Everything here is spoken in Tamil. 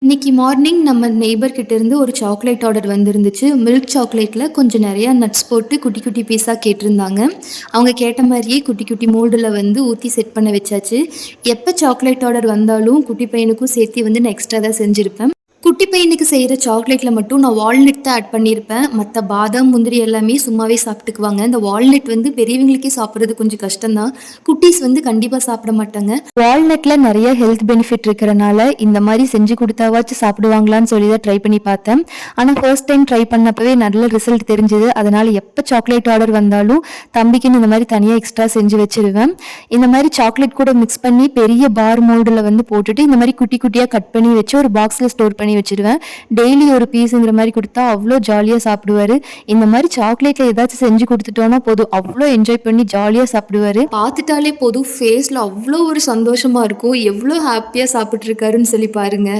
இன்னைக்கு மார்னிங் நம்ம நெய்பர் கிட்ட இருந்து ஒரு சாக்லேட் ஆர்டர் வந்திருந்துச்சு. மில்க் சாக்லேட்ல கொஞ்சம் நெறையா நட்ஸ் போட்டு குட்டி குட்டி பீஸா கேட்டிருந்தாங்க. அவங்க கேட்ட மாரியே குட்டி குட்டி மோல்டுல வந்து ஊத்தி செட் பண்ண வச்சாச்சு. எப்ப சாக்லேட் ஆர்டர் வந்தாலும் குட்டி பையனுக்கும் சேர்த்தி வந்து நான் எக்ஸ்ட்ரா தான் செஞ்சிருப்பேன். குட்டி பையனுக்கு செய்ற சாக்லேட்ல மட்டும் நான் வால்நட் தான் ஆட் பண்ணியிருப்பேன். மத்த பாதாம், முந்திரி எல்லாமே சும்மாவே சாப்பிட்டுக்குவாங்க. இந்த வால்நட் வந்து பெரியவங்களுக்கே சாப்பிடுறது கொஞ்சம் கஷ்டம் தான். குட்டீஸ் வந்து கண்டிப்பா சாப்பிட மாட்டாங்க. வால்நட்ல நெறைய ஹெல்த் பெனிஃபிட் இருக்கிறனால இந்த மாரி செஞ்சு குடுத்தாவாச்சும் சாப்பிடுவாங்களான்னு சொல்லி தான் ட்ரை பண்ணி பார்த்தேன். ஆனா ஃபர்ஸ்ட் டைம் ட்ரை பண்ணப்பவே நல்ல ரிசல்ட் தெரிஞ்சது. அதனால எப்ப சாக்லேட் ஆர்டர் வந்தாலும் தம்பிக்குன்னு இந்த மாரி தனியா எக்ஸ்ட்ரா செஞ்சு வச்சுருவேன். இந்த மாரி சாக்லேட் கூட மிக்ஸ் பண்ணி பெரிய பார் மோல்டுல வந்து போட்டுட்டு இந்த மாரி குட்டி குட்டியா கட் பண்ணி வச்சு ஒரு பாக்ஸ்ல ஸ்டோர் பண்ணி வச்சுருவேன். டெய்லி ஒரு பீஸுங்கிற மாரி குடுத்தா அவ்ளோ ஜாலியா சாப்பிடுவாரு. இந்த மாரி சாக்லேட்ல ஏதாச்சும் செஞ்சு குடுத்துட்டோம்னா போதும், அவ்ளோ என்ஜாய் பண்ணி ஜாலியா சாப்பிடுவாரு. பார்த்துட்டாலே போதும் ஃபேஸ்ல அவ்ளோ ஒரு சந்தோஷமா இருக்கும். எவ்ளோ ஹேப்பியா சாப்பிட்டுருக்காருன்னு சொல்லி பாருங்க.